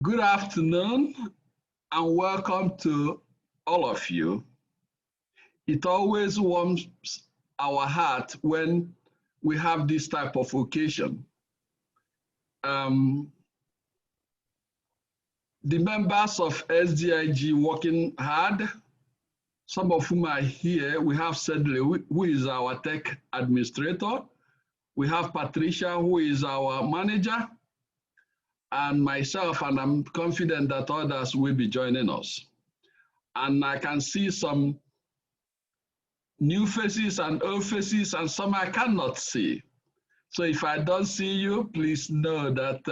Good afternoon and welcome to all of you. It always warms our heart when we have this type of occasion. The members of SDIG working hard, some of whom are here. We have Sedley, who is our tech administrator. We have Patricia, who is our manager, and myself, and I'm confident that others will be joining us. And I can see some new faces and old faces, and some I cannot see. So if I don't see you, please know that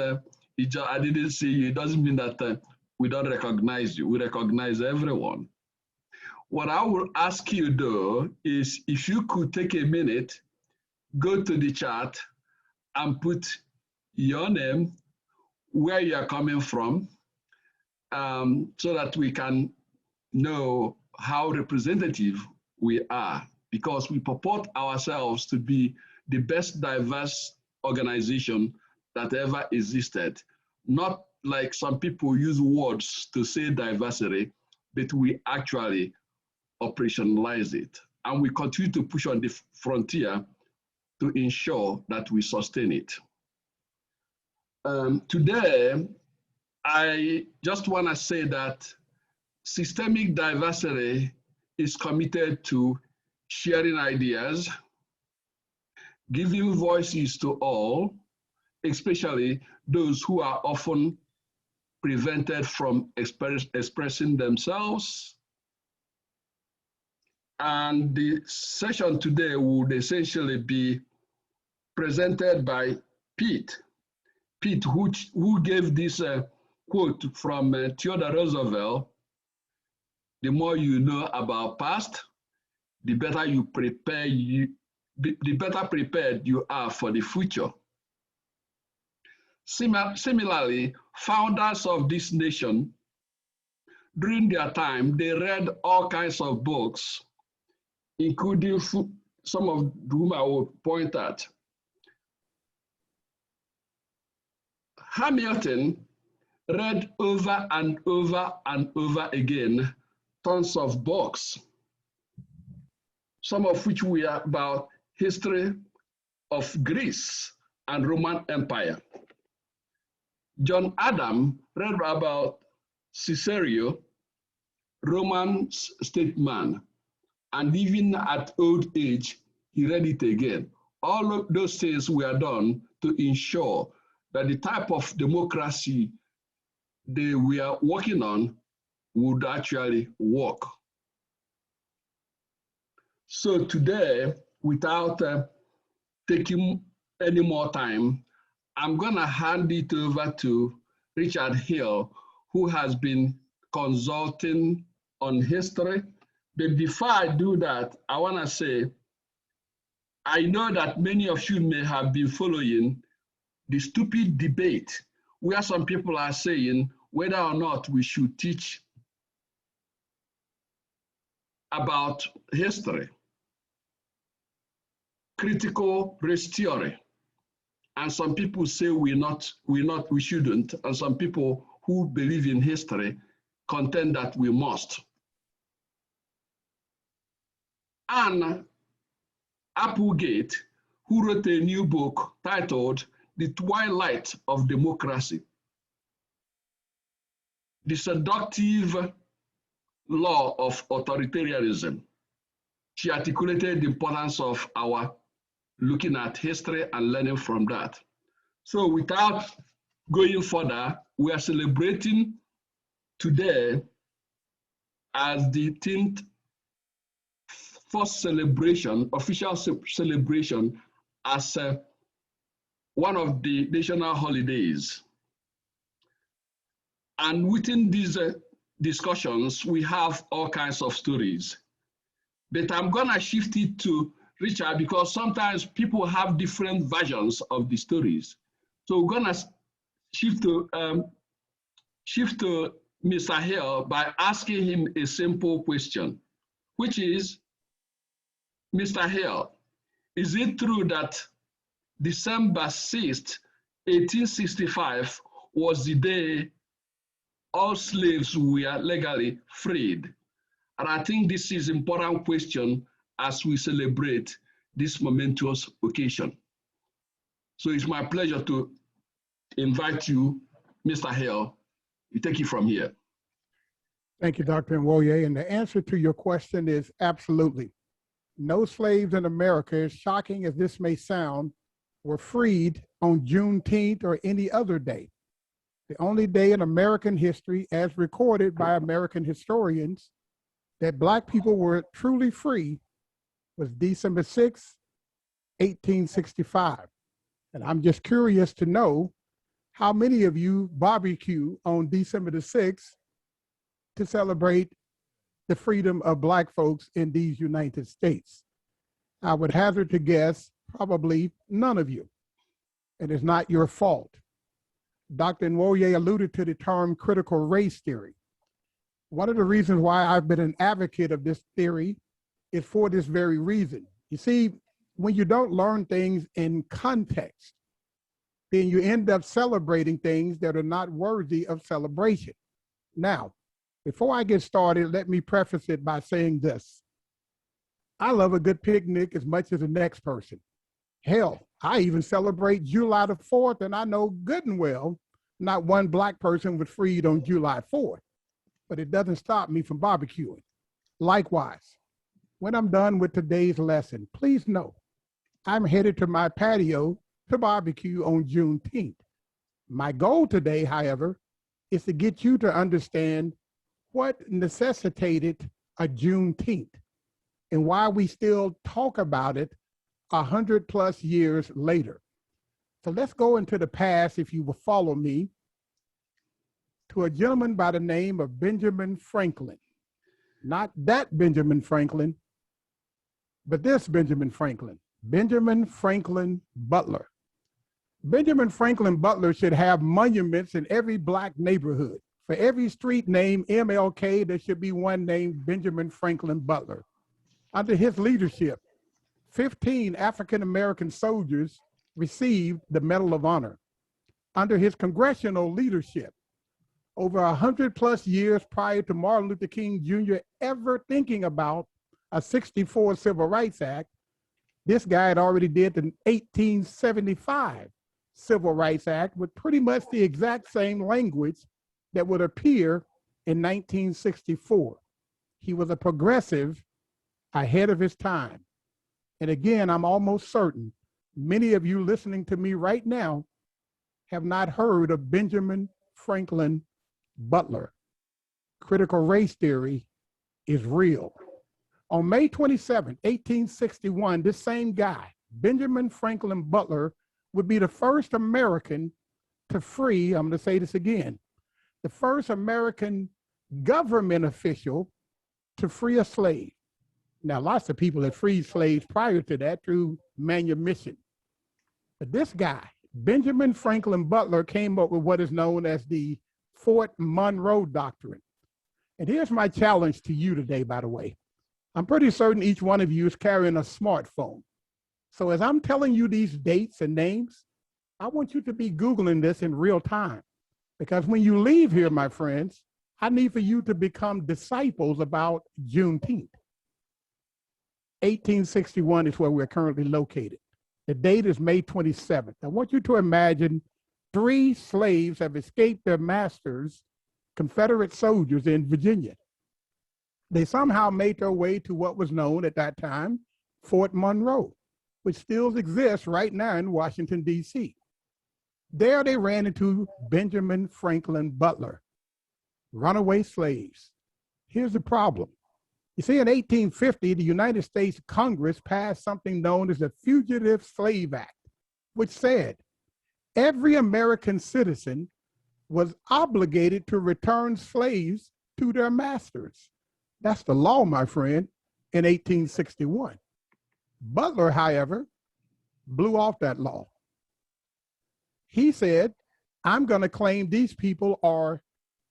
I didn't see you. It doesn't mean that we don't recognize you. We recognize everyone. What I will ask you though is if you could take a minute, go to the chat and put your name, where you are coming from, so that we can know how representative we are, because we purport ourselves to be the best diverse organization that ever existed. Not like some people use words to say diversity, but we actually operationalize it. And we continue to push on the frontier to ensure that we sustain it. Today, I just want to say that systemic diversity is committed to sharing ideas, giving voices to all, especially those who are often prevented from expressing themselves. And the session today would essentially be presented by Pete. Pete, who gave this quote from Theodore Roosevelt: the more you know about past, the better the better prepared you are for the future. Similarly, founders of this nation, during their time, they read all kinds of books, including some of whom I will point at. Hamilton read over and over and over again tons of books, some of which were about history of Greece and Roman Empire. John Adams read about Cicero, Roman statesman, and even at old age, he read it again. All of those things were done to ensure that the type of democracy they were working on would actually work. So today, without taking any more time, I'm gonna hand it over to Richard Hill, who has been consulting on history. But before I do that, I wanna say, I know that many of you may have been following the stupid debate where some people are saying whether or not we should teach about history, critical race theory. And some people say we shouldn't. And some people who believe in history contend that we must. Anne Applegate, who wrote a new book titled The Twilight of Democracy, the Seductive Law of Authoritarianism. She articulated the importance of our looking at history and learning from that. So without going further, we are celebrating today as the 10th first celebration, official celebration as one of the national holidays. And within these discussions, we have all kinds of stories. But I'm gonna shift it to Richard because sometimes people have different versions of the stories. So we're gonna shift to Mr. Hill by asking him a simple question, which is, Mr. Hill, is it true that December 6th, 1865 was the day all slaves were legally freed? And I think this is an important question as we celebrate this momentous occasion. So it's my pleasure to invite you, Mr. Hale. You take it from here. Thank you, Dr. Nwoye. And the answer to your question is absolutely. No slaves in America, as shocking as this may sound, were freed on Juneteenth or any other day. The only day in American history, as recorded by American historians, that Black people were truly free was December 6, 1865. And I'm just curious to know how many of you barbecue on December the 6th to celebrate the freedom of Black folks in these United States. I would hazard to guess probably none of you, and it's not your fault. Dr. Nwoye alluded to the term critical race theory. One of the reasons why I've been an advocate of this theory is for this very reason. You see, when you don't learn things in context, then you end up celebrating things that are not worthy of celebration. Now, before I get started, let me preface it by saying this. I love a good picnic as much as the next person. Hell, I even celebrate July the 4th, and I know good and well not one Black person was freed on July 4th, but it doesn't stop me from barbecuing. Likewise, when I'm done with today's lesson, please know I'm headed to my patio to barbecue on Juneteenth. My goal today, however, is to get you to understand what necessitated a Juneteenth and why we still talk about it 100+ years later. So let's go into the past, if you will follow me, to a gentleman by the name of Benjamin Franklin. Not that Benjamin Franklin, but this Benjamin Franklin, Benjamin Franklin Butler. Benjamin Franklin Butler should have monuments in every Black neighborhood. For every street named MLK, there should be one named Benjamin Franklin Butler. Under his leadership, 15 African-American soldiers received the Medal of Honor. Under his congressional leadership, over 100+ years prior to Martin Luther King Jr. ever thinking about a '64 Civil Rights Act, this guy had already did the 1875 Civil Rights Act with pretty much the exact same language that would appear in 1964. He was a progressive ahead of his time. And again, I'm almost certain many of you listening to me right now have not heard of Benjamin Franklin Butler. Critical race theory is real. On May 27, 1861, this same guy, Benjamin Franklin Butler, would be the first American to free, I'm going to say this again, the first American government official to free a slave. Now, lots of people had freed slaves prior to that through manumission. But this guy, Benjamin Franklin Butler, came up with what is known as the Fort Monroe Doctrine. And here's my challenge to you today, by the way. I'm pretty certain each one of you is carrying a smartphone. So as I'm telling you these dates and names, I want you to be Googling this in real time. Because when you leave here, my friends, I need for you to become disciples about Juneteenth. 1861 is where we're currently located. The date is May 27th. I want you to imagine 3 slaves have escaped their masters, Confederate soldiers in Virginia. They somehow made their way to what was known at that time, Fort Monroe, which still exists right now in Washington, D.C. There they ran into Benjamin Franklin Butler, runaway slaves. Here's the problem. You see, in 1850, the United States Congress passed something known as the Fugitive Slave Act, which said every American citizen was obligated to return slaves to their masters. That's the law, my friend, in 1861. Butler, however, blew off that law. He said, I'm going to claim these people are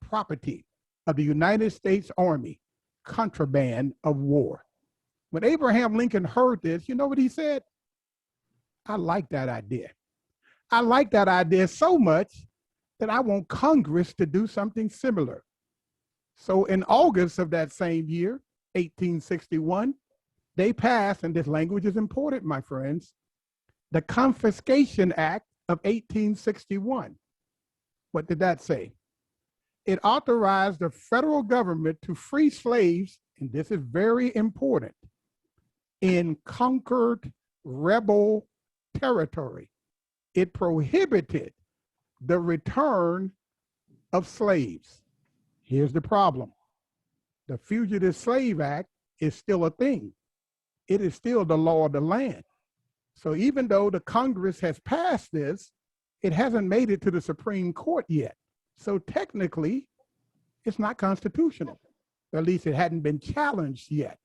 property of the United States Army, contraband of war. When Abraham Lincoln heard this, you know what he said? I like that idea. I like that idea so much, then I want Congress to do something similar. So in August of that same year, 1861, they passed, and this language is important, my friends, the Confiscation Act of 1861. What did that say? It authorized the federal government to free slaves, and this is very important, in conquered rebel territory. It prohibited the return of slaves. Here's the problem. The Fugitive Slave Act is still a thing. It is still the law of the land. So even though the Congress has passed this, it hasn't made it to the Supreme Court yet. So technically, it's not constitutional. Or at least it hadn't been challenged yet.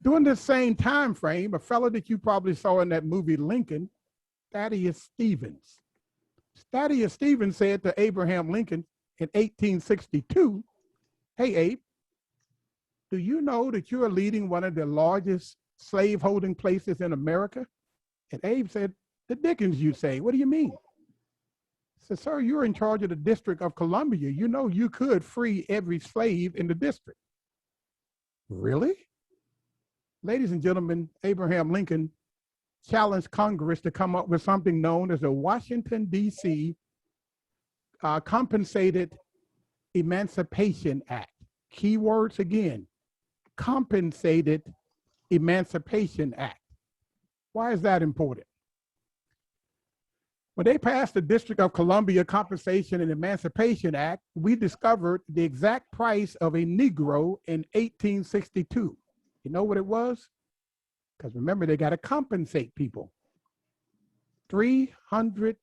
During this same time frame, a fellow that you probably saw in that movie Lincoln, Thaddeus Stevens. Thaddeus Stevens said to Abraham Lincoln in 1862, "Hey, Abe, do you know that you are leading one of the largest slaveholding places in America?" And Abe said, "The dickens you say, what do you mean?" He said, "Sir, you're in charge of the District of Columbia. You know you could free every slave in the district." Really? Ladies and gentlemen, Abraham Lincoln challenged Congress to come up with something known as the Washington, D.C. Compensated Emancipation Act. Key words again, Compensated Emancipation Act. Why is that important? When they passed the District of Columbia Compensation and Emancipation Act, we discovered the exact price of a Negro in 1862. You know what it was? Because remember, they got to compensate people. $300.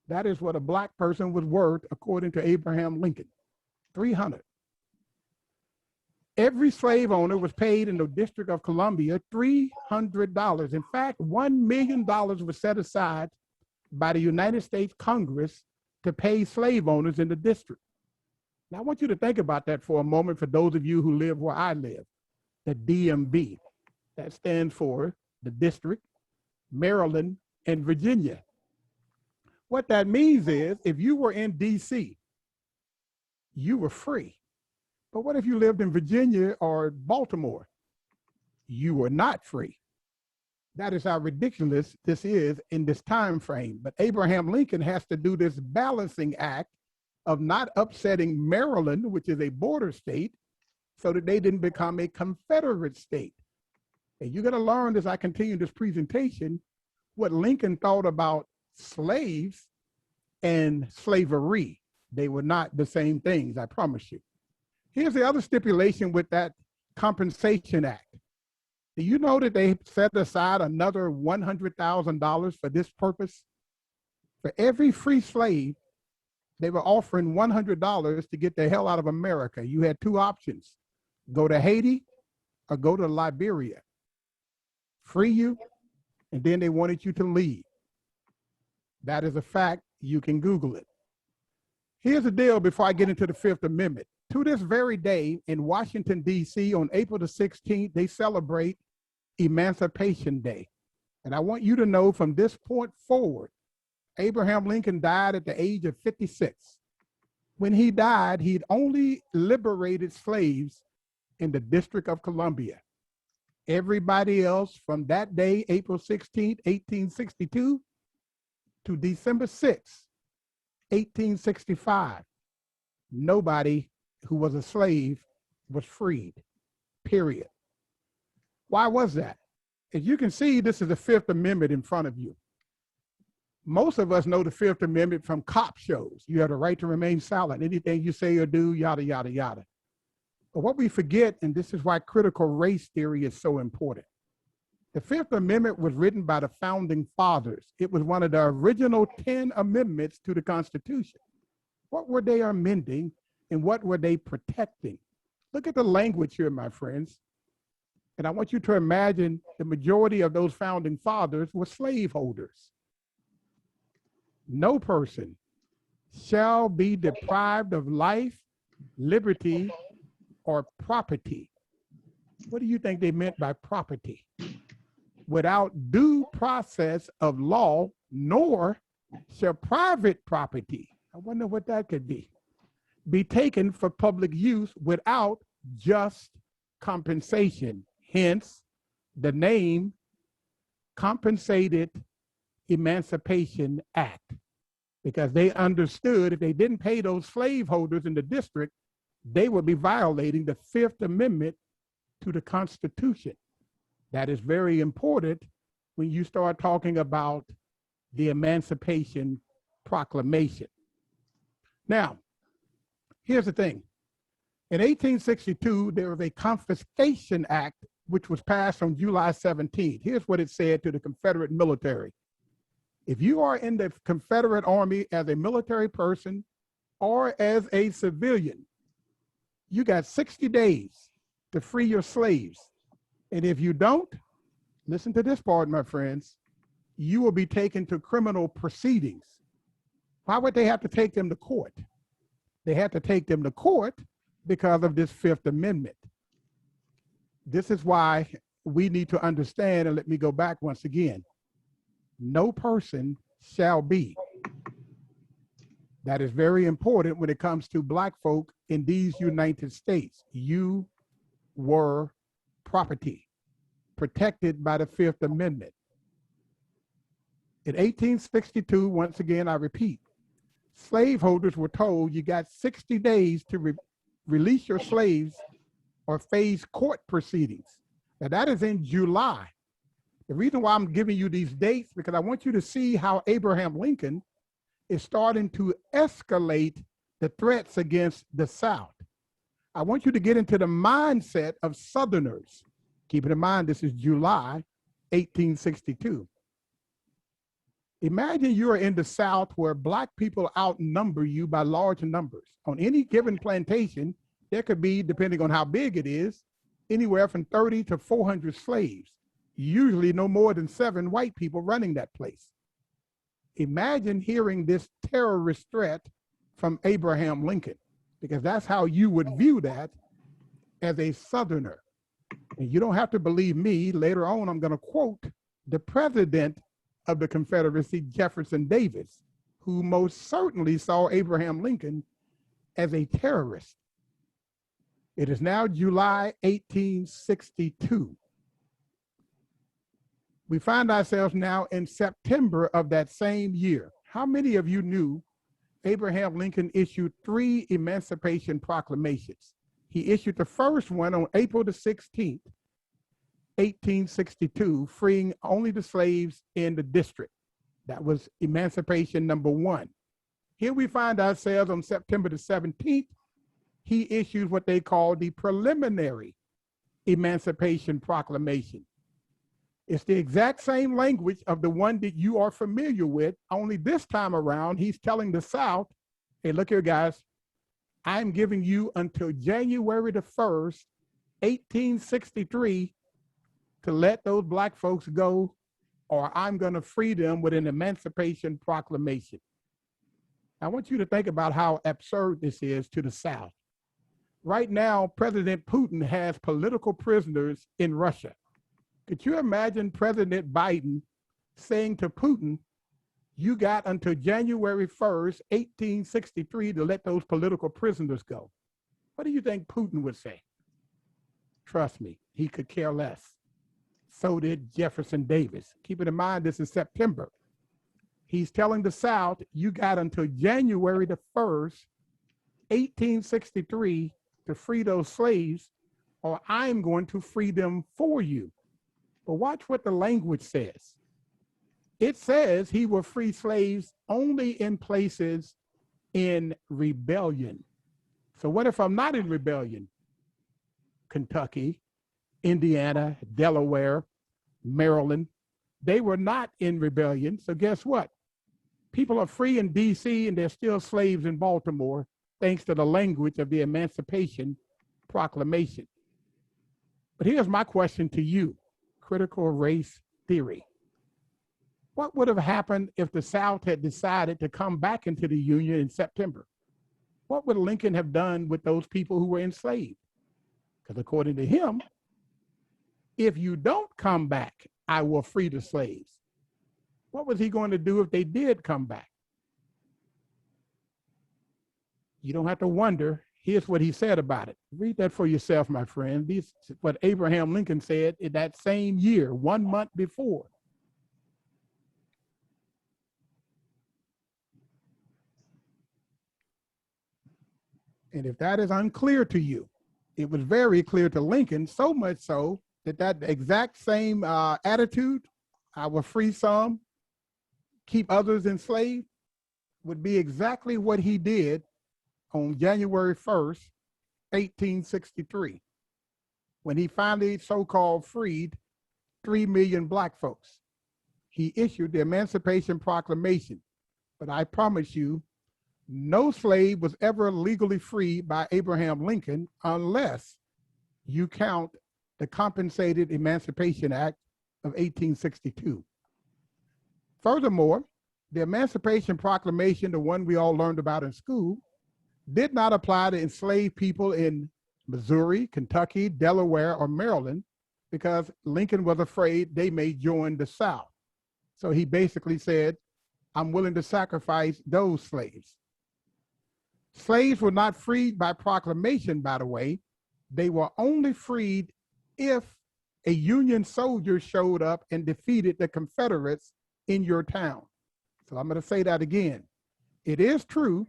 That is what a black person was worth, according to Abraham Lincoln. 300. Every slave owner was paid in the District of Columbia $300. In fact, $1 million was set aside by the United States Congress to pay slave owners in the district. Now, I want you to think about that for a moment for those of you who live where I live, the DMV. That stands for the District, Maryland, and Virginia. What that means is if you were in DC, you were free. But what if you lived in Virginia or Baltimore? You were not free. That is how ridiculous this is in this time frame. But Abraham Lincoln has to do this balancing act of not upsetting Maryland, which is a border state, so that they didn't become a Confederate state. And you're going to learn as I continue this presentation what Lincoln thought about slaves and slavery. They were not the same things, I promise you. Here's the other stipulation with that Compensation Act. Do you know that they set aside another $100,000 for this purpose? For every free slave, they were offering $100 to get the hell out of America. You had two options: go to Haiti or go to Liberia. Free you, and then they wanted you to leave. That is a fact. You can Google it. Here's the deal before I get into the Fifth Amendment. To this very day in Washington, D.C., on April the 16th, they celebrate Emancipation Day. And I want you to know from this point forward, Abraham Lincoln died at the age of 56. When he died, he'd only liberated slaves in the District of Columbia. Everybody else from that day, April 16th, 1862, to December 6th, 1865, nobody who was a slave was freed, period. Why was that? As you can see, this is the Fifth Amendment in front of you. Most of us know the Fifth Amendment from cop shows. You have the right to remain silent. Anything you say or do, yada, yada, yada. But what we forget, and this is why critical race theory is so important, the Fifth Amendment was written by the Founding Fathers. It was one of the original 10 amendments to the Constitution. What were they amending and what were they protecting? Look at the language here, my friends. And I want you to imagine the majority of those Founding Fathers were slaveholders. No person shall be deprived of life, liberty, or property. What do you think they meant by property? Without due process of law, nor shall private property, I wonder what that could be taken for public use without just compensation. Hence, the name Compensated Emancipation Act, because they understood if they didn't pay those slaveholders in the district, they would be violating the Fifth Amendment to the Constitution. That is very important when you start talking about the Emancipation Proclamation. Now, here's the thing. In 1862, there was a Confiscation Act which was passed on July 17th. Here's what it said to the Confederate military. If you are in the Confederate Army as a military person or as a civilian, you got 60 days to free your slaves. And if you don't, listen to this part, my friends, you will be taken to criminal proceedings. Why would they have to take them to court? They had to take them to court because of this Fifth Amendment. This is why we need to understand, and let me go back once again, no person shall be. That is very important when it comes to Black folk in these United States. You were property protected by the Fifth Amendment. In 1862, once again, I repeat, slaveholders were told you got 60 days to release your slaves or face court proceedings. Now that is in July. The reason why I'm giving you these dates, because I want you to see how Abraham Lincoln is starting to escalate the threats against the South. I want you to get into the mindset of Southerners. Keeping in mind, this is July 1862. Imagine you're in the South where Black people outnumber you by large numbers. On any given plantation, there could be, depending on how big it is, anywhere from 30 to 400 slaves, usually no more than 7 white people running that place. Imagine hearing this terrorist threat from Abraham Lincoln, because that's how you would view that as a Southerner. And you don't have to believe me. Later on, I'm going to quote the president of the Confederacy, Jefferson Davis, who most certainly saw Abraham Lincoln as a terrorist. It is now July 1862. We find ourselves now in September of that same year. How many of you knew Abraham Lincoln issued 3 Emancipation Proclamations? He issued the first one on April the 16th, 1862, freeing only the slaves in the district. That was Emancipation number 1. Here we find ourselves on September the 17th. He issued what they call the Preliminary Emancipation Proclamation. It's the exact same language of the one that you are familiar with, only this time around, he's telling the South, hey, look here, guys, I'm giving you until January the 1st, 1863, to let those Black folks go, or I'm going to free them with an Emancipation Proclamation. I want you to think about how absurd this is to the South. Right now, President Putin has political prisoners in Russia. Could you imagine President Biden saying to Putin, you got until January 1st, 1863 to let those political prisoners go? What do you think Putin would say? Trust me, he could care less. So did Jefferson Davis. Keep it in mind, this is September. He's telling the South, you got until January the 1st, 1863 to free those slaves, or I'm going to free them for you. But watch what the language says. It says he will free slaves only in places in rebellion. So what if I'm not in rebellion? Kentucky, Indiana, Delaware, Maryland, they were not in rebellion. So guess what? People are free in DC and they're still slaves in Baltimore, thanks to the language of the Emancipation Proclamation. But here's my question to you, critical race theory. What would have happened if the South had decided to come back into the Union in September? What would Lincoln have done with those people who were enslaved? Because according to him, if you don't come back, I will free the slaves. What was he going to do if they did come back? You don't have to wonder. Here's what he said about it. Read that for yourself, my friend. This is what Abraham Lincoln said in that same year, 1 month before. And if that is unclear to you, it was very clear to Lincoln, so much so that that exact same attitude, I will free some, keep others enslaved, would be exactly what he did on January 1st, 1863, when he finally so-called freed 3 million Black folks. He issued the Emancipation Proclamation, but I promise you, no slave was ever legally freed by Abraham Lincoln unless you count the Compensated Emancipation Act of 1862. Furthermore, the Emancipation Proclamation, the one we all learned about in school, did not apply to enslaved people in Missouri, Kentucky, Delaware, or Maryland, because Lincoln was afraid they may join the South. So he basically said, I'm willing to sacrifice those slaves. Slaves were not freed by proclamation, by the way. They were only freed if a Union soldier showed up and defeated the Confederates in your town. So I'm going to say that again. It is true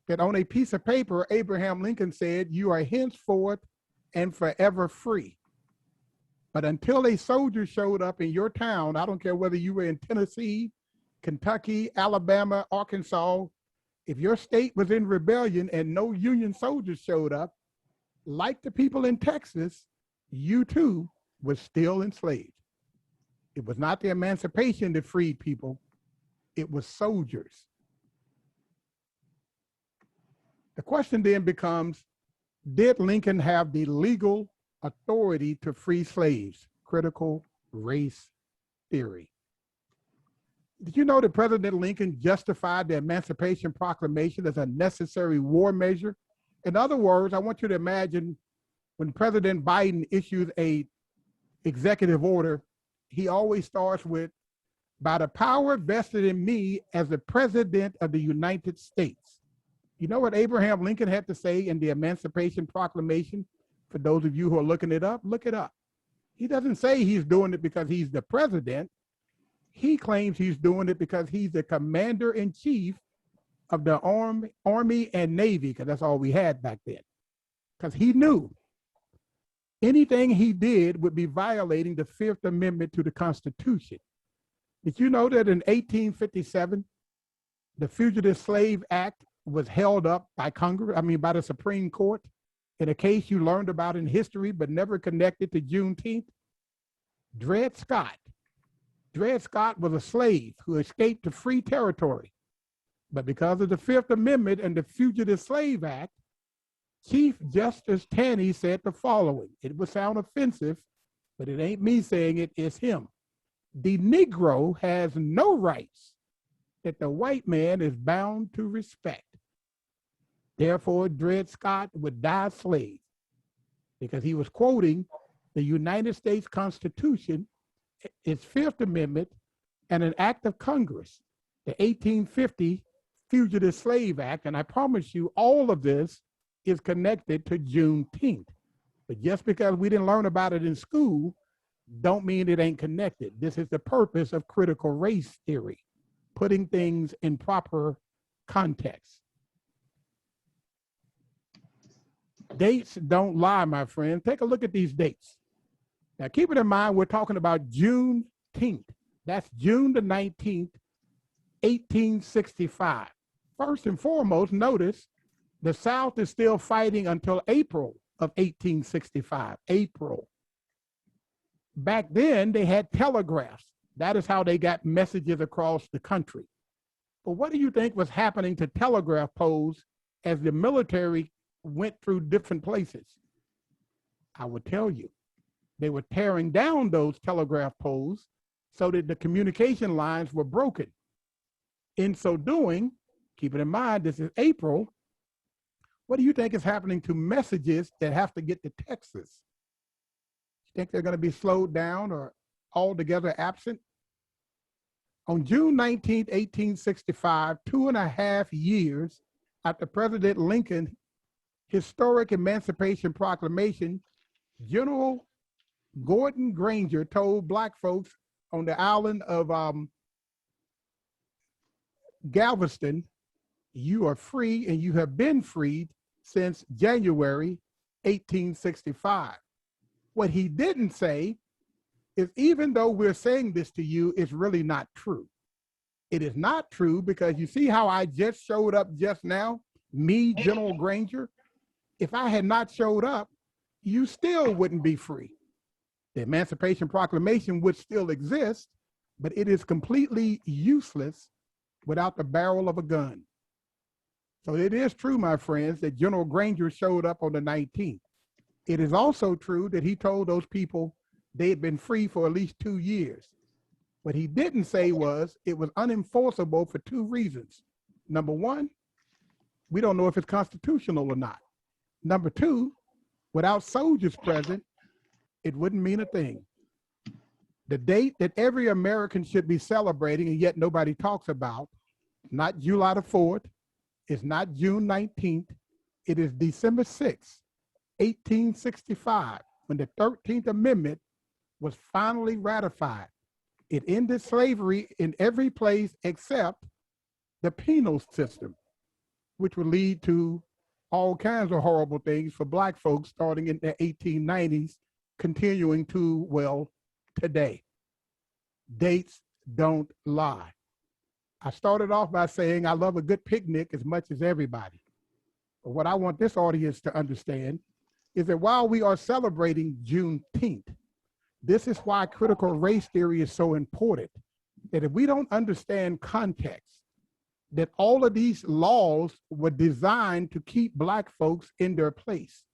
that on a piece of paper, Abraham Lincoln said, you are henceforth and forever free. But until a soldier showed up in your town, I don't care whether you were in Tennessee, Kentucky, Alabama, Arkansas, if your state was in rebellion and no Union soldiers showed up, like the people in Texas, you too was still enslaved. It was not the emancipation that freed people, it was soldiers. The question then becomes, did Lincoln have the legal authority to free slaves? Critical race theory. Did you know that President Lincoln justified the Emancipation Proclamation as a necessary war measure? In other words, I want you to imagine when President Biden issues a executive order, he always starts with, by the power vested in me as the President of the United States. You know what Abraham Lincoln had to say in the Emancipation Proclamation? For those of you who are looking it up, look it up. He doesn't say he's doing it because he's the president. He claims he's doing it because he's the commander-in-chief of the Army and Navy, because that's all we had back then. Because he knew anything he did would be violating the Fifth Amendment to the Constitution. Did you know that in 1857, the Fugitive Slave Act was held up by by the Supreme Court in a case you learned about in history but never connected to Juneteenth? Dred Scott. Dred Scott was a slave who escaped to free territory. But because of the Fifth Amendment and the Fugitive Slave Act, Chief Justice Taney said the following. It would sound offensive, but it ain't me saying it, it's him. The Negro has no rights that the white man is bound to respect. Therefore, Dred Scott would die a slave, because he was quoting the United States Constitution, its Fifth Amendment, and an act of Congress, the 1850 Fugitive Slave Act. And I promise you, all of this is connected to Juneteenth. But just because we didn't learn about it in school, don't mean it ain't connected. This is the purpose of critical race theory, putting things in proper context. Dates don't lie, my friend. Take a look at these dates. Now, keep it in mind, we're talking about Juneteenth. That's June the 19th, 1865. First and foremost, notice the South is still fighting until April of 1865, April. Back then, they had telegraphs. That is how they got messages across the country. But what do you think was happening to telegraph poles as the military went through different places? I will tell you, they were tearing down those telegraph poles so that the communication lines were broken. In so doing, keep it in mind, this is April. What do you think is happening to messages that have to get to Texas? You think they're going to be slowed down or altogether absent? On June 19, 1865, 2.5 years after President Lincoln's historic Emancipation Proclamation, General Gordon Granger told Black folks on the island of Galveston, you are free and you have been freed since January 1865. What he didn't say is, even though we're saying this to you, it's really not true. It is not true because you see how I just showed up just now, me, General Granger? If I had not showed up, you still wouldn't be free. The Emancipation Proclamation would still exist, but it is completely useless without the barrel of a gun. So it is true, my friends, that General Granger showed up on the 19th. It is also true that he told those people they had been free for at least 2 years. What he didn't say was it was unenforceable for 2 reasons. Number one, we don't know if it's constitutional or not. Number 2, without soldiers present, it wouldn't mean a thing. The date that every American should be celebrating, and yet nobody talks about, not July the 4th, it's not June 19th, it is December 6th, 1865, when the 13th Amendment was finally ratified. It ended slavery in every place except the penal system, which would lead to all kinds of horrible things for Black folks starting in the 1890s, continuing to, well, today. Dates don't lie. I started off by saying I love a good picnic as much as everybody. But what I want this audience to understand is that while we are celebrating Juneteenth, this is why critical race theory is so important, that if we don't understand context, that all of these laws were designed to keep Black folks in their place,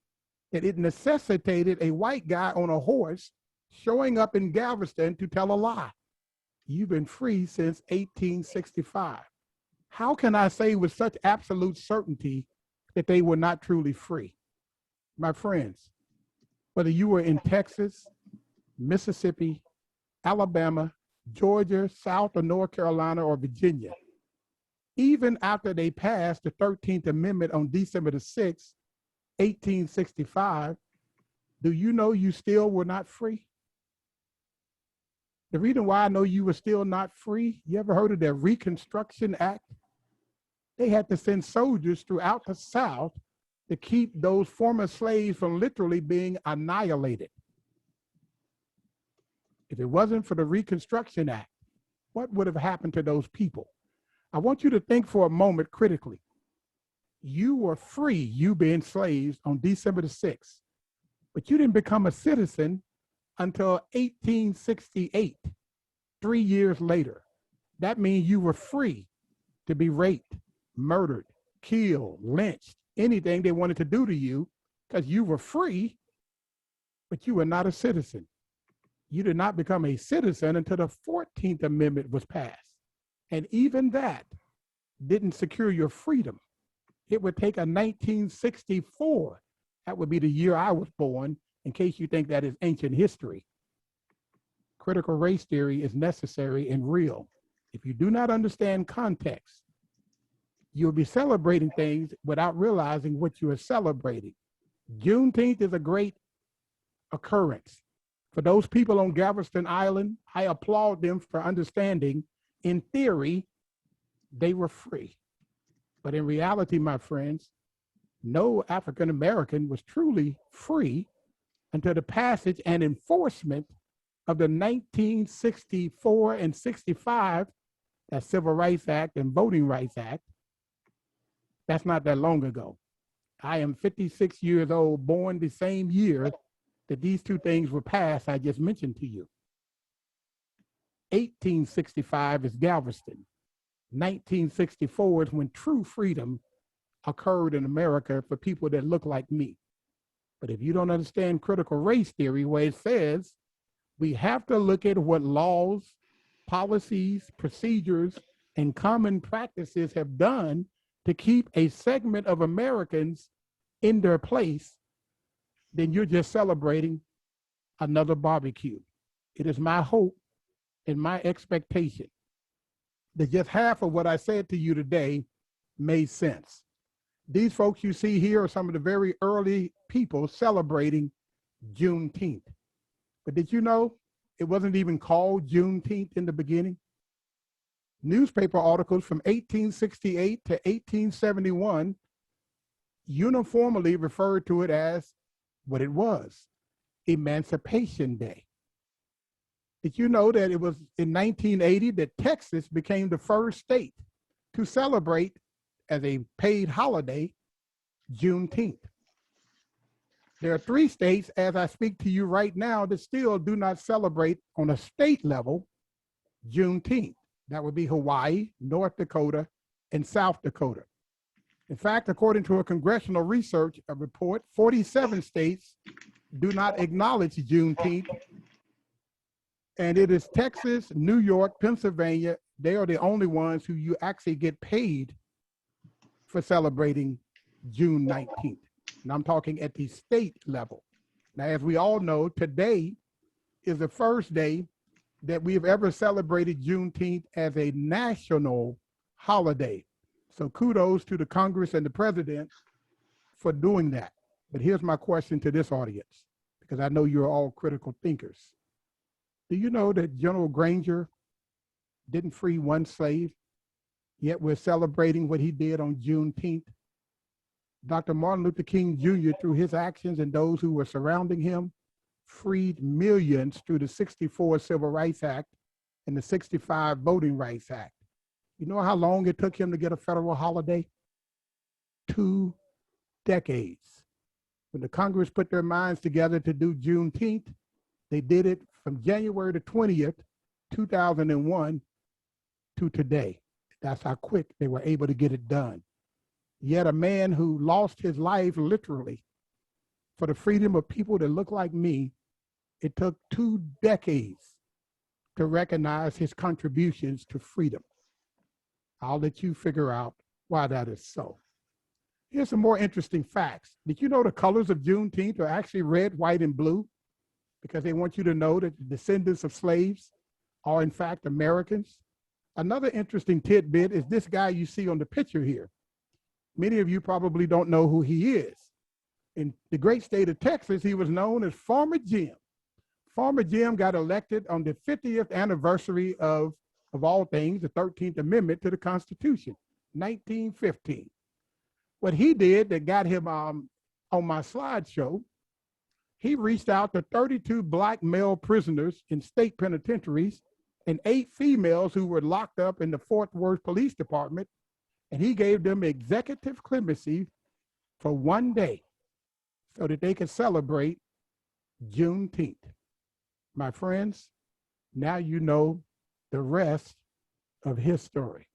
that it necessitated a white guy on a horse showing up in Galveston to tell a lie. You've been free since 1865. How can I say with such absolute certainty that they were not truly free? My friends, whether you were in Texas, Mississippi, Alabama, Georgia, South or North Carolina, or Virginia, even after they passed the 13th Amendment on December the 6th, 1865, do you know you still were not free? The reason why I know you were still not free, you ever heard of the Reconstruction Act? They had to send soldiers throughout the South to keep those former slaves from literally being annihilated. If it wasn't for the Reconstruction Act, what would have happened to those people? I want you to think for a moment critically. You were free, you being slaves, on December the 6th, but you didn't become a citizen until 1868, 3 years later. That means you were free to be raped, murdered, killed, lynched, anything they wanted to do to you, because you were free, but you were not a citizen. You did not become a citizen until the 14th Amendment was passed. And even that didn't secure your freedom. It would take a 1964, that would be the year I was born, in case you think that is ancient history. Critical race theory is necessary and real. If you do not understand context, you'll be celebrating things without realizing what you are celebrating. Juneteenth is a great occurrence. For those people on Galveston Island, I applaud them for understanding, in theory, they were free. But in reality, my friends, no African American was truly free until the passage and enforcement of the 1964 and 65, that Civil Rights Act and Voting Rights Act. That's not that long ago. I am 56 years old, born the same year that these two things were passed I just mentioned to you. 1865 is Galveston. 1964 is when true freedom occurred in America for people that look like me. But if you don't understand critical race theory, where it says we have to look at what laws, policies, procedures, and common practices have done to keep a segment of Americans in their place, then you're just celebrating another barbecue. It is my hope and my expectation that just half of what I said to you today made sense. These folks you see here are some of the very early people celebrating Juneteenth. But did you know it wasn't even called Juneteenth in the beginning? Newspaper articles from 1868 to 1871 uniformly referred to it as what it was, Emancipation Day. Did you know that it was in 1980 that Texas became the first state to celebrate as a paid holiday Juneteenth? There are 3 states, as I speak to you right now, that still do not celebrate on a state level Juneteenth. That would be Hawaii, North Dakota, and South Dakota. In fact, according to a congressional research report, 47 states do not acknowledge Juneteenth. And it is Texas, New York, Pennsylvania. They are the only ones who you actually get paid for celebrating June 19th. And I'm talking at the state level. Now, as we all know, today is the first day that we have ever celebrated Juneteenth as a national holiday. So kudos to the Congress and the president for doing that. But here's my question to this audience, because I know you're all critical thinkers. Do you know that General Granger didn't free one slave, yet we're celebrating what he did on Juneteenth? Dr. Martin Luther King Jr., through his actions and those who were surrounding him, freed millions through the 64 Civil Rights Act and the 65 Voting Rights Act. You know how long it took him to get a federal holiday? 2 decades. When the Congress put their minds together to do Juneteenth, they did it from January the 20th, 2001 to today. That's how quick they were able to get it done. Yet a man who lost his life literally for the freedom of people that look like me, it took 2 decades to recognize his contributions to freedom. I'll let you figure out why that is so. Here's some more interesting facts. Did you know the colors of Juneteenth are actually red, white, and blue? Because they want you to know that the descendants of slaves are in fact Americans. Another interesting tidbit is this guy you see on the picture here. Many of you probably don't know who he is. In the great state of Texas, he was known as Farmer Jim. Farmer Jim got elected on the 50th anniversary of all things, the 13th Amendment to the Constitution, 1915. What he did that got him on my slideshow, he reached out to 32 Black male prisoners in state penitentiaries and 8 females who were locked up in the Fort Worth Police Department, and he gave them executive clemency for 1 day so that they could celebrate Juneteenth. My friends, now you know the rest of his story.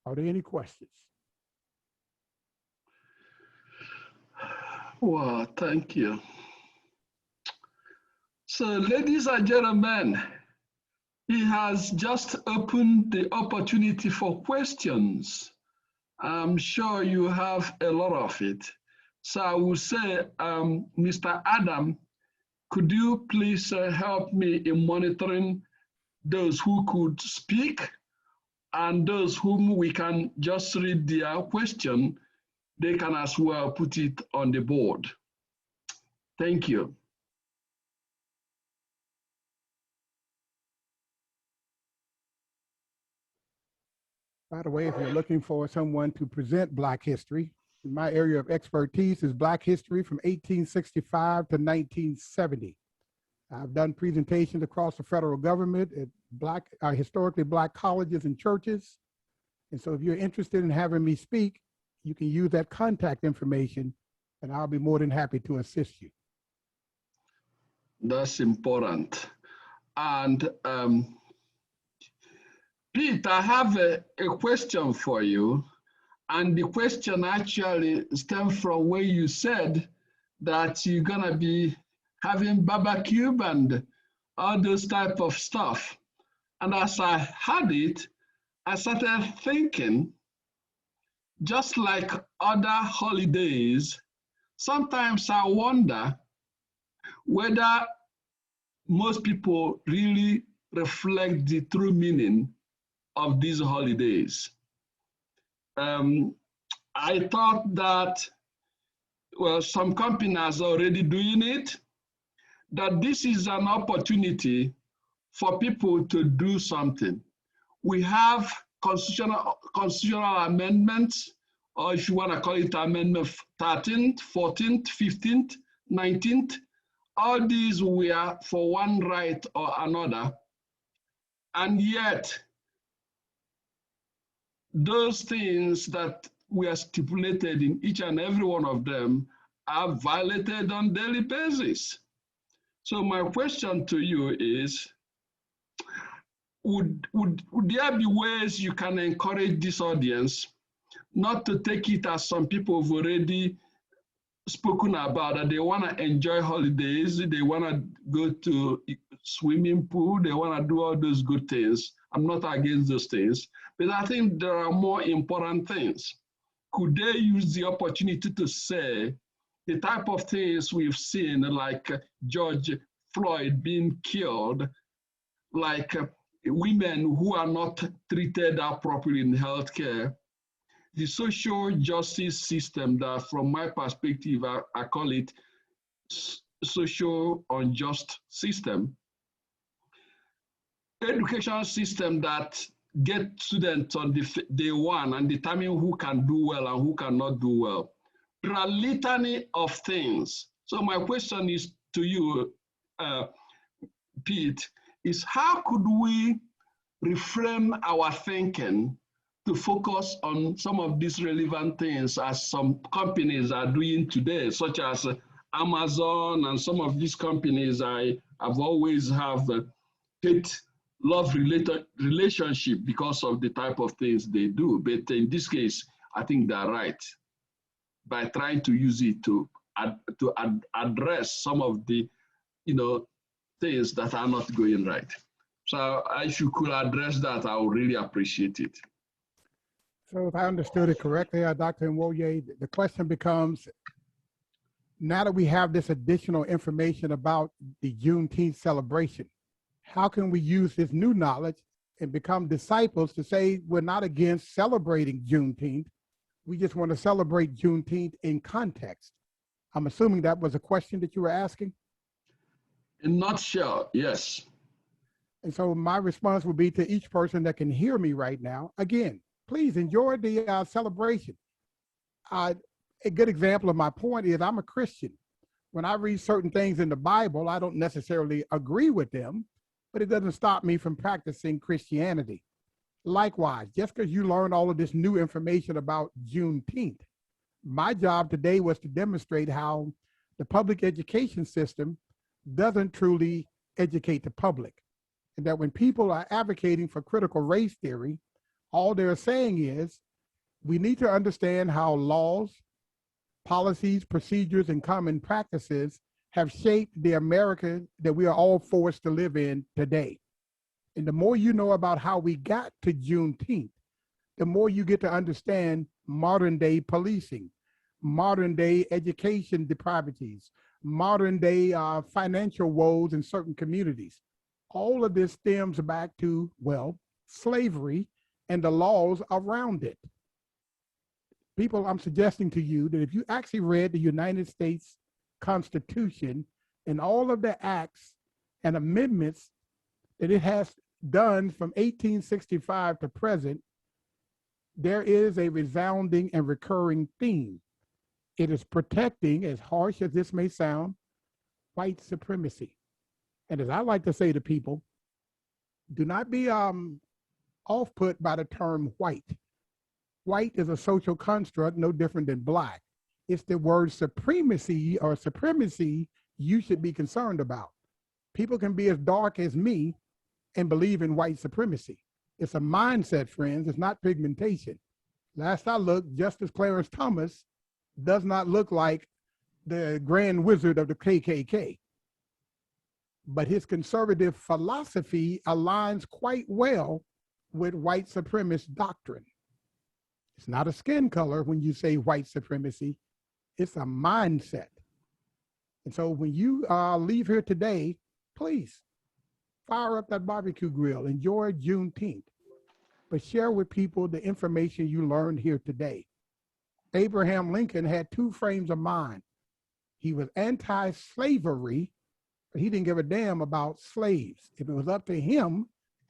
Are there any questions? Well, thank you. So, ladies and gentlemen, he has just opened the opportunity for questions. I'm sure you have a lot of it. So I will say, Mr. Adam, could you please help me in monitoring those who could speak and those whom we can just read their question, they can as well put it on the board. Thank you. By the way, if you're looking for someone to present Black history, my area of expertise is Black history from 1865 to 1970. I've done presentations across the federal government at historically Black colleges and churches. And so if you're interested in having me speak, you can use that contact information and I'll be more than happy to assist you. That's important. And Pete, I have a question for you. And the question actually stems from where you said that you're gonna be having barbecue and all those type of stuff. And as I had it, I started thinking, just like other holidays, sometimes I wonder whether most people really reflect the true meaning of these holidays. I thought that, well, some companies are already doing it, that this is an opportunity for people to do something. We have constitutional amendments, or if you want to call it amendment 13th, 14th, 15th, 19th, all these were for one right or another. And yet, those things that were stipulated in each and every one of them are violated on a daily basis. So my question to you is, would there be ways you can encourage this audience not to take it as some people have already spoken about, that they want to enjoy holidays, they want to go to swimming pool, they want to do all those good things. I'm not against those things, but I think there are more important things. Could they use the opportunity to say the type of things we've seen, like George Floyd being killed, like women who are not treated appropriately in healthcare, the social justice system that, from my perspective, I call it social unjust system, education system that get students on the day one and determine who can do well and who cannot do well. There are a litany of things. So my question is to you, Pete, is how could we reframe our thinking to focus on some of these relevant things as some companies are doing today, such as Amazon and some of these companies I've always have hate-love relationship because of the type of things they do. But in this case, I think they're right by trying to use it to address some of the things that are not going right. So if you could address that, I would really appreciate it. So if I understood it correctly, Dr. Nwoye, the question becomes, now that we have this additional information about the Juneteenth celebration, how can we use this new knowledge and become disciples to say we're not against celebrating Juneteenth, we just want to celebrate Juneteenth in context? I'm assuming that was a question that you were asking? In a nutshell, yes. And so my response would be to each person that can hear me right now, again, please enjoy the celebration. A good example of my point is I'm a Christian. When I read certain things in the Bible, I don't necessarily agree with them, but it doesn't stop me from practicing Christianity. Likewise, just because you learned all of this new information about Juneteenth, my job today was to demonstrate how the public education system doesn't truly educate the public. And that when people are advocating for critical race theory, all they're saying is we need to understand how laws, policies, procedures, and common practices have shaped the America that we are all forced to live in today. And the more you know about how we got to Juneteenth, the more you get to understand modern day policing, modern day education depravities, modern day financial woes in certain communities. All of this stems back to, well, slavery and the laws around it. People, I'm suggesting to you that if you actually read the United States Constitution and all of the acts and amendments that it has done from 1865 to present, there is a resounding and recurring theme. It is protecting, as harsh as this may sound, white supremacy. And as I like to say to people, do not be off-put by the term white. White is a social construct no different than black. It's the word supremacy or supremacy you should be concerned about. People can be as dark as me and believe in white supremacy. It's a mindset, friends. It's not pigmentation. Last I looked, Justice Clarence Thomas does not look like the grand wizard of the KKK. But his conservative philosophy aligns quite well with white supremacist doctrine. It's not a skin color when you say white supremacy, it's a mindset. And so when you leave here today, please fire up that barbecue grill, enjoy Juneteenth. but share with people the information you learned here today. Abraham Lincoln had two frames of mind. He was anti-slavery, but he didn't give a damn about slaves. If it was up to him,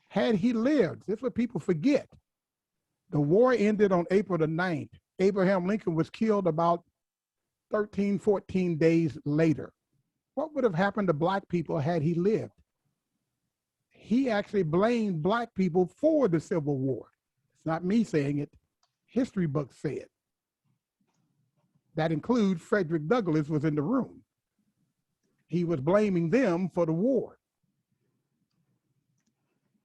had he lived, this is what people forget. The war ended on April the 9th. Abraham Lincoln was killed about 13, 14 days later. What would have happened to Black people had he lived? He actually blamed Black people for the Civil War. It's not me saying it. History books say it. That includes Frederick Douglass was in the room. He was blaming them for the war.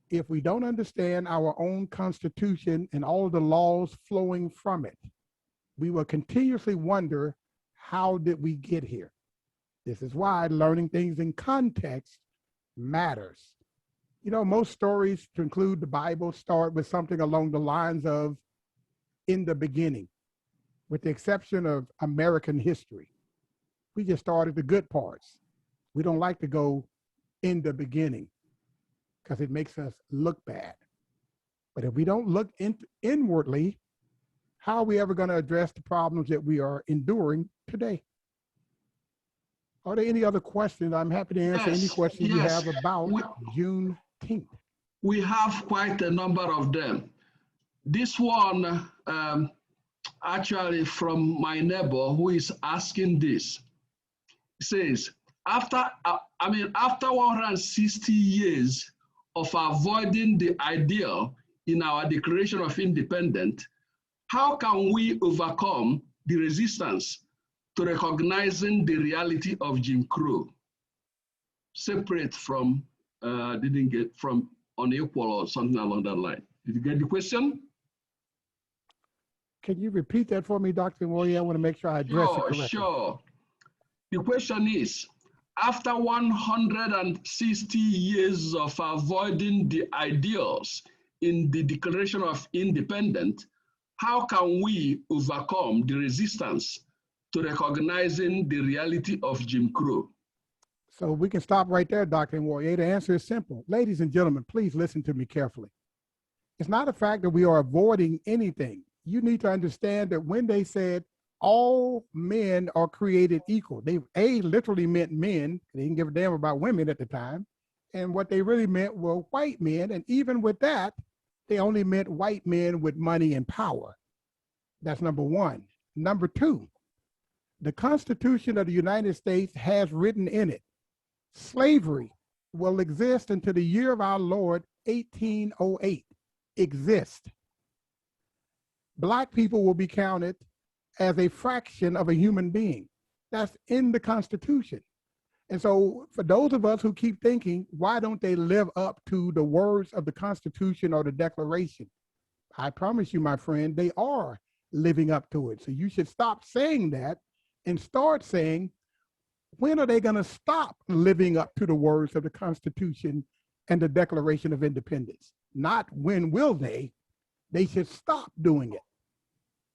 If we don't understand our own Constitution and all of the laws flowing from it, we will continuously wonder, how did we get here? This is why learning things in context matters. You know, most stories, to include the Bible, start with something along the lines of, in the beginning, with the exception of American history. We just started the good parts. We don't like to go in the beginning because it makes us look bad. But if we don't look inwardly, how are we ever going to address the problems that we are enduring today? Are there any other questions? I'm happy to answer any questions you have about Juneteenth. We have quite a number of them. This one, actually from my neighbor who is asking this, says, after 160 years of avoiding the ideal in our Declaration of Independence, how can we overcome the resistance to recognizing the reality of Jim Crow, separate from, didn't get from unequal or something along that line? Did you get the question? Can you repeat that for me, Dr. Warrior? I want to make sure I address it correctly. Sure. The question is, after 160 years of avoiding the ideals in the Declaration of Independence, how can we overcome the resistance to recognizing the reality of Jim Crow? So we can stop right there, Dr. Warrior. The answer is simple. Ladies and gentlemen, please listen to me carefully. It's not a fact that we are avoiding anything. You need to understand that when they said all men are created equal, they literally meant men. They didn't give a damn about women at the time. And what they really meant were white men. And even with that, they only meant white men with money and power. That's number one. Number two, the Constitution of the United States has written in it, slavery will exist until the year of our Lord, 1808. Exist. Black people will be counted as a fraction of a human being. That's in the Constitution. And so for those of us who keep thinking, why don't they live up to the words of the Constitution or the Declaration? I promise you, my friend, they are living up to it. So you should stop saying that and start saying, when are they going to stop living up to the words of the Constitution and the Declaration of Independence? Not when will they should stop doing it.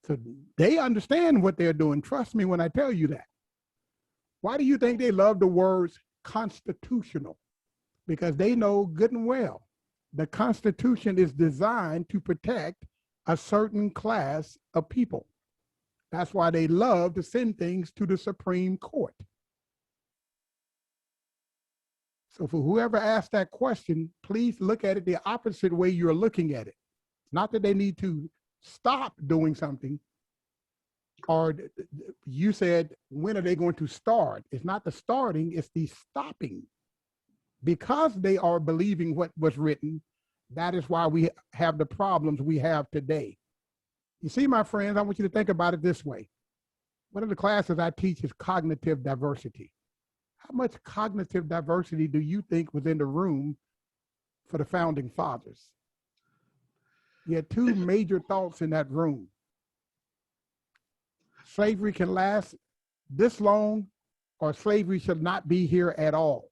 So they understand what they're doing. Trust me when I tell you that. Why do you think they love the words constitutional? Because they know good and well the Constitution is designed to protect a certain class of people. That's why they love to send things to the Supreme Court. So for whoever asked that question, please look at it the opposite way you're looking at it. Not that they need to stop doing something, or you said, when are they going to start? It's not the starting, it's the stopping. Because they are believing what was written, that is why we have the problems we have today. You see, my friends, I want you to think about it this way. One of the classes I teach is cognitive diversity. How much cognitive diversity do you think was in the room for the founding fathers? You had two major thoughts in that room. Slavery can last this long, or slavery should not be here at all.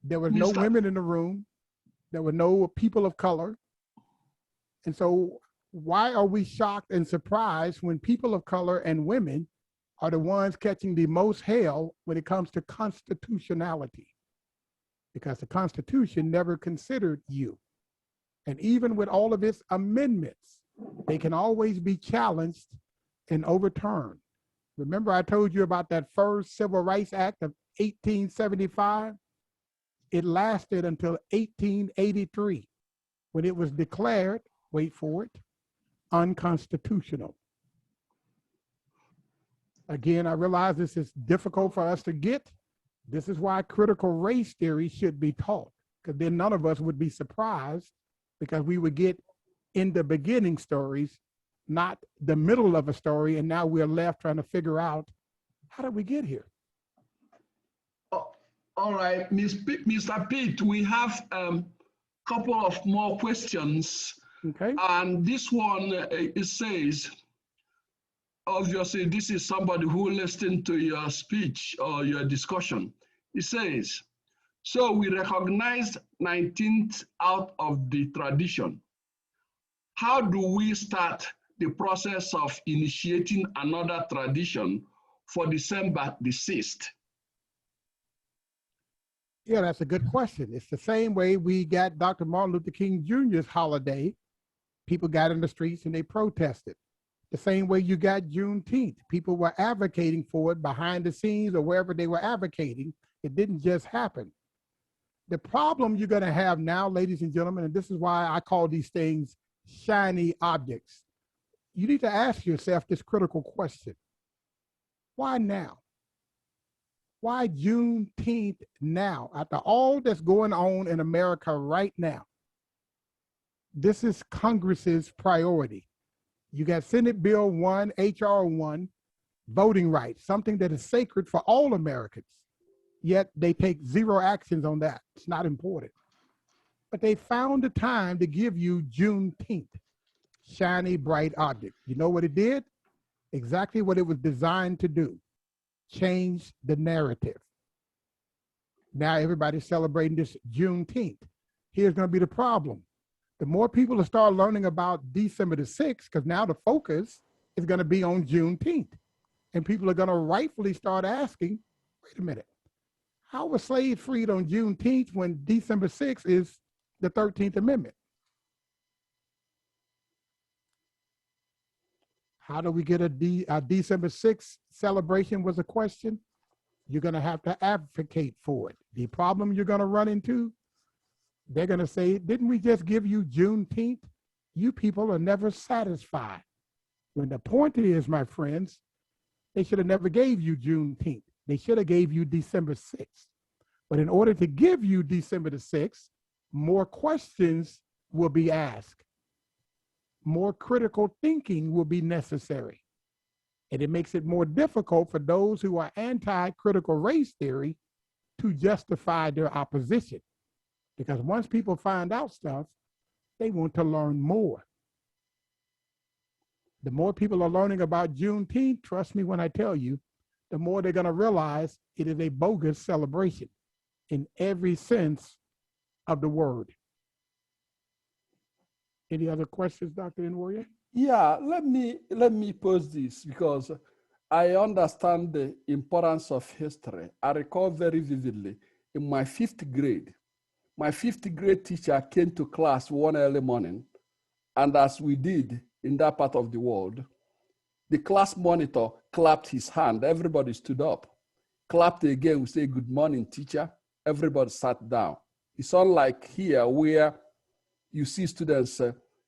There were no women in the room. There were no people of color. And so why are we shocked and surprised when people of color and women are the ones catching the most hell when it comes to constitutionality? Because the Constitution never considered you. And even with all of its amendments, they can always be challenged and overturned. Remember, I told you about that first Civil Rights Act of 1875? It lasted until 1883, when it was declared, wait for it, unconstitutional. Again, I realize this is difficult for us to get. This is why critical race theory should be taught, because then none of us would be surprised, because we would get in the beginning stories, not the middle of a story, and now we're left trying to figure out, how did we get here? All right, Mr. Pete, we have a couple of more questions. Okay. And this one, it says, obviously, this is somebody who listened to your speech or your discussion. It says, so we recognized 19th out of the tradition. How do we start the process of initiating another tradition for December the 6th? Yeah, that's a good question. It's the same way we got Dr. Martin Luther King Jr.'s holiday. People got in the streets and they protested. The same way you got Juneteenth. People were advocating for it behind the scenes or wherever they were advocating. It didn't just happen. The problem you're going to have now, ladies and gentlemen, and this is why I call these things shiny objects. You need to ask yourself this critical question. Why now? Why Juneteenth now? After all that's going on in America right now, this is Congress's priority. You got Senate Bill 1, HR 1, voting rights, something that is sacred for all Americans. Yet they take zero actions on that. It's not important. But they found the time to give you Juneteenth, shiny, bright object. You know what it did? Exactly what it was designed to do. Change the narrative. Now everybody's celebrating this Juneteenth. Here's going to be the problem. The more people will start learning about December the 6th, because now the focus is going to be on Juneteenth. And people are going to rightfully start asking, wait a minute, how were slaves freed on Juneteenth when December 6th is the 13th Amendment? How do we get a December 6th celebration was a question. You're going to have to advocate for it. The problem you're going to run into, they're going to say, didn't we just give you Juneteenth? You people are never satisfied. When the point is, my friends, they should have never gave you Juneteenth. They should have gave you December 6th. But in order to give you December the 6th, more questions will be asked. More critical thinking will be necessary. And it makes it more difficult for those who are anti-critical race theory to justify their opposition. Because once people find out stuff, they want to learn more. The more people are learning about Juneteenth, trust me when I tell you, the more they're going to realize it is a bogus celebration in every sense of the word. Any other questions, Dr. Nwoye? Yeah, let me pose this because I understand the importance of history. I recall very vividly in my fifth grade teacher came to class one early morning, and as we did in that part of the world, the class monitor clapped his hand. Everybody stood up. Clapped again, we say, "Good morning, teacher." Everybody sat down. It's unlike here where you see students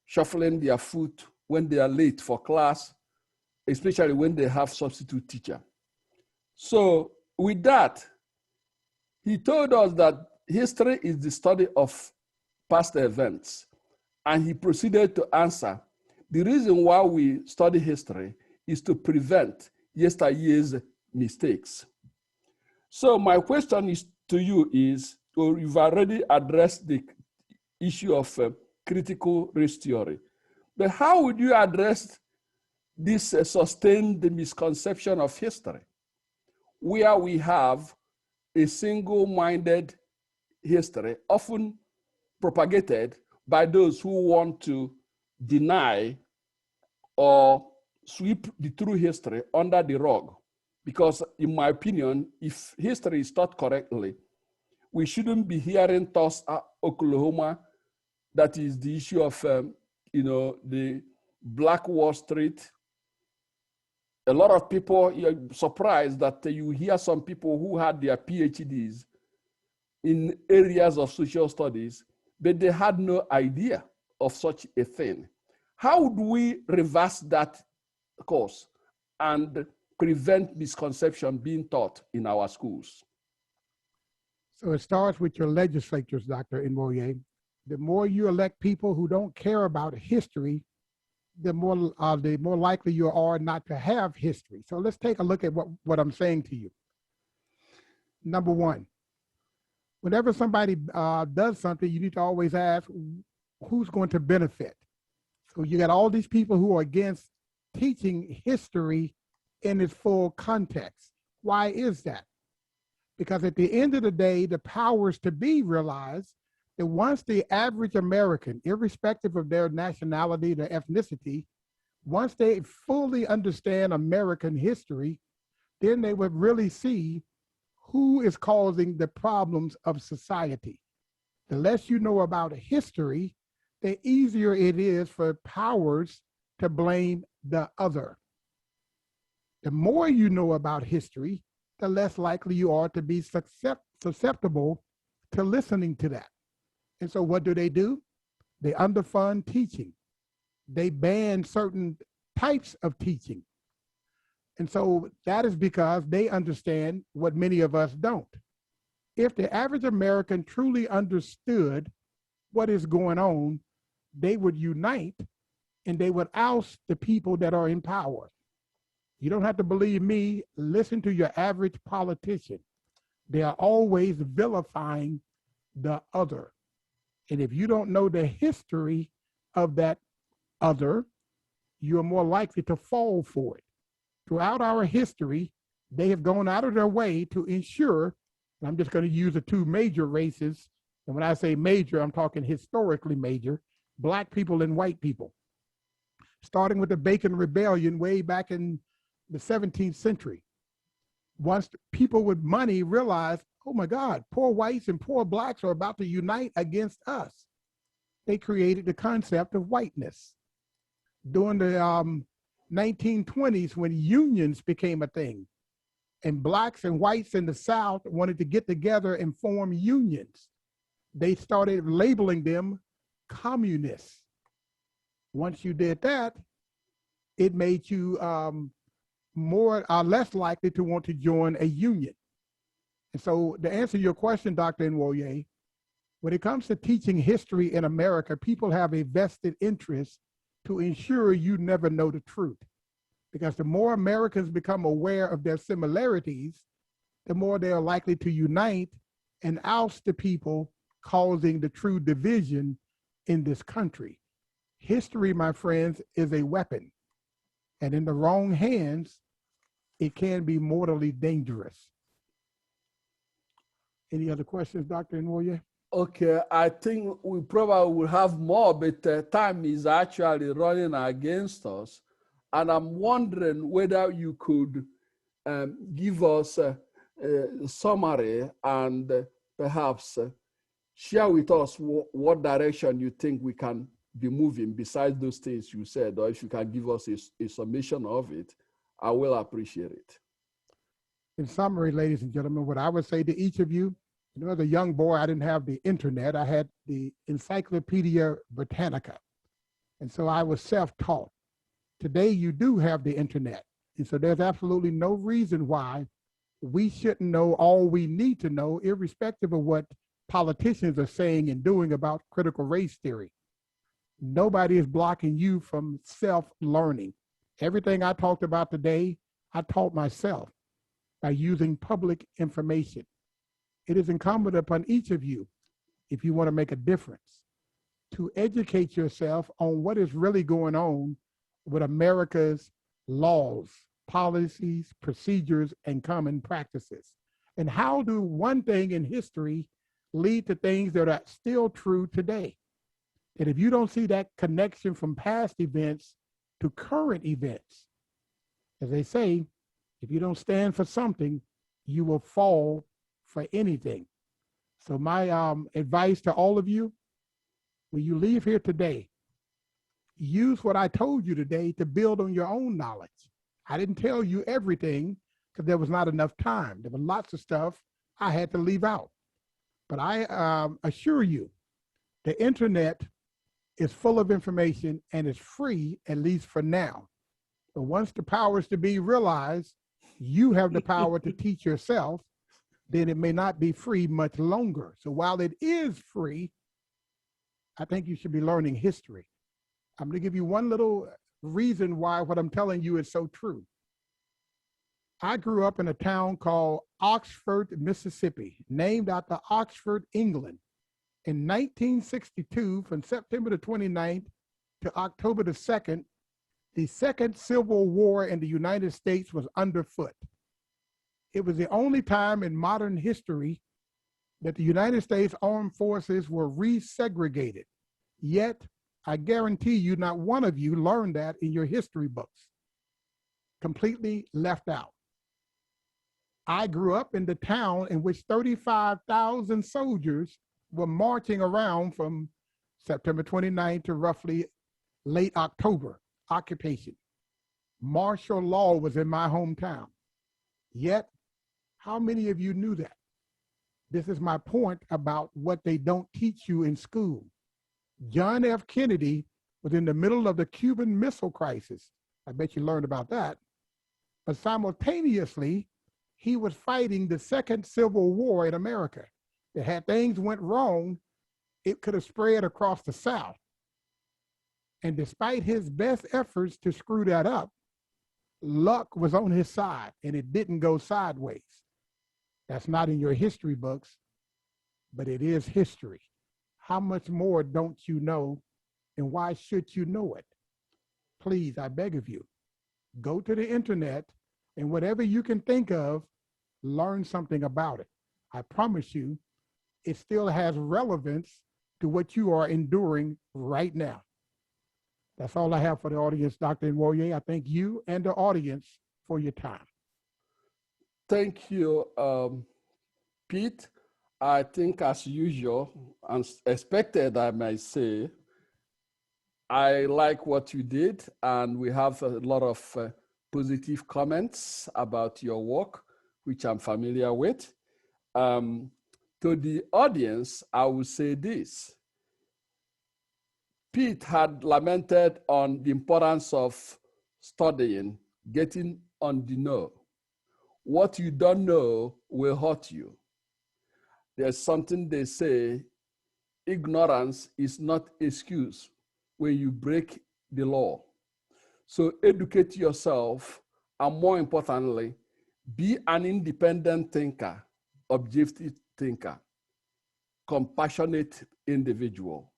shuffling their foot when they are late for class, especially when they have substitute teacher. So with that, he told us that history is the study of past events. And he proceeded to answer, the reason why we study history is to prevent yesteryear's mistakes. So my question is to you is, or you've already addressed the issue of critical race theory, but how would you address this sustained misconception of history, where we have a single-minded history, often propagated by those who want to deny or sweep the true history under the rug? Because in my opinion, if history is taught correctly, we shouldn't be hearing Tulsa, Oklahoma That is the issue of, the Black Wall Street. A lot of people, you're surprised that you hear some people who had their PhDs in areas of social studies, but they had no idea of such a thing. How do we reverse that course and prevent misconception being taught in our schools? So it starts with your legislatures, Dr. Nwoye. The more you elect people who don't care about history, the more likely you are not to have history. So let's take a look at what I'm saying to you. Number one, whenever somebody does something, you need to always ask who's going to benefit. So you got all these people who are against teaching history in its full context. Why is that? Because at the end of the day, the powers to be realize that once the average American, irrespective of their nationality, their ethnicity, once they fully understand American history, then they would really see who is causing the problems of society. The less you know about history, the easier it is for powers to blame the other. The more you know about history, the less likely you are to be susceptible to listening to that. And so what do? They underfund teaching. They ban certain types of teaching. And so that is because they understand what many of us don't. If the average American truly understood what is going on, they would unite and they would oust the people that are in power. You don't have to believe me. Listen to your average politician. They are always vilifying the other. And if you don't know the history of that other, you're more likely to fall for it. Throughout our history, they have gone out of their way to ensure, and I'm just going to use the two major races, and when I say major, I'm talking historically major, Black people and white people. Starting with the Bacon Rebellion way back in the 17th century. Once people with money realized, oh my God, poor whites and poor Blacks are about to unite against us, they created the concept of whiteness. During the 1920s, when unions became a thing, and Blacks and whites in the South wanted to get together and form unions, they started labeling them communists. Once you did that, it made you less likely to want to join a union. And so to answer your question, Dr. Nwoye, when it comes to teaching history in America, people have a vested interest to ensure you never know the truth. Because the more Americans become aware of their similarities, the more they are likely to unite and oust the people causing the true division in this country. History, my friends, is a weapon. And in the wrong hands, it can be mortally dangerous. Any other questions, Dr. Nwoye? Okay, I think we probably will have more, but time is actually running against us. And I'm wondering whether you could give us a summary and perhaps share with us what direction you think we can be moving besides those things you said, or if you can give us a summation of it, I will appreciate it. In summary, ladies and gentlemen, what I would say to each of you, as a young boy, I didn't have the internet. I had the Encyclopedia Britannica. And so I was self-taught. Today, you do have the internet. And so there's absolutely no reason why we shouldn't know all we need to know, irrespective of what politicians are saying and doing about critical race theory. Nobody is blocking you from self-learning. Everything I talked about today, I taught myself by using public information. It is incumbent upon each of you, if you want to make a difference, to educate yourself on what is really going on with America's laws, policies, procedures, and common practices. And how do one thing in history lead to things that are still true today? And if you don't see that connection from past events to current events, as they say, if you don't stand for something, you will fall for anything. So my advice to all of you, when you leave here today, use what I told you today to build on your own knowledge. I didn't tell you everything because there was not enough time. There was lots of stuff I had to leave out. But I assure you, the internet is full of information and it's free, at least for now. But once the powers to be realize you have the power to teach yourself, then it may not be free much longer. So while it is free, I think you should be learning history. I'm going to give you one little reason why what I'm telling you is so true. I grew up in a town called Oxford, Mississippi, named after Oxford, England. In 1962, from September the 29th to October the 2nd, the Second Civil War in the United States was underfoot. It was the only time in modern history that the United States Armed Forces were resegregated. Yet, I guarantee you, not one of you learned that in your history books. Completely left out. I grew up in the town in which 35,000 soldiers were marching around from September 29th to roughly late October, occupation. Martial law was in my hometown. Yet, how many of you knew that? This is my point about what they don't teach you in school. John F. Kennedy was in the middle of the Cuban Missile Crisis. I bet you learned about that. But simultaneously, he was fighting the Second Civil War in America. That had things went wrong, it could have spread across the South. And despite his best efforts to screw that up, luck was on his side and it didn't go sideways. That's not in your history books, but it is history. How much more don't you know, and why should you know it? Please, I beg of you, go to the internet and whatever you can think of, learn something about it. I promise you, it still has relevance to what you are enduring right now. That's all I have for the audience, Dr. Nwoye. I thank you and the audience for your time. Thank you, Pete. I think as usual, and expected, I might say, I like what you did, and we have a lot of positive comments about your work, which I'm familiar with. To the audience, I will say this. Pete had lamented on the importance of studying, getting on the know. What you don't know will hurt you. There's something they say, ignorance is not excuse when you break the law. So educate yourself, and more importantly, be an independent thinker, objective thinker, compassionate individual.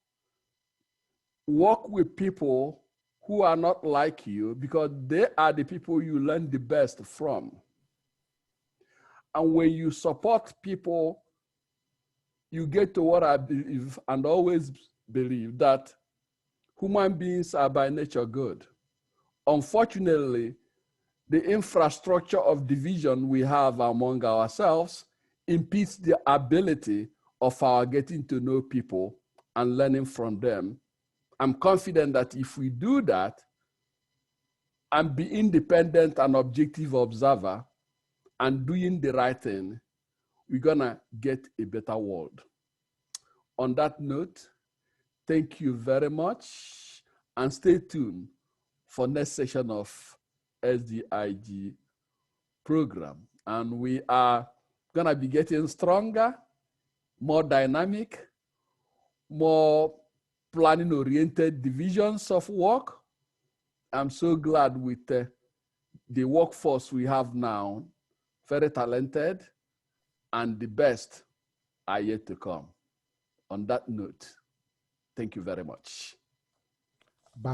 Work with people who are not like you because they are the people you learn the best from. And when you support people, you get to what I believe and always believe, that human beings are by nature good. Unfortunately, the infrastructure of division we have among ourselves impedes the ability of our getting to know people and learning from them. I'm confident that if we do that and be independent and objective observer and doing the right thing, we're gonna get a better world. On that note, thank you very much and stay tuned for next session of SDIG program. And we are gonna be getting stronger, more dynamic, more planning-oriented divisions of work. I'm so glad with the workforce we have now, very talented, and the best are yet to come. On that note, thank you very much.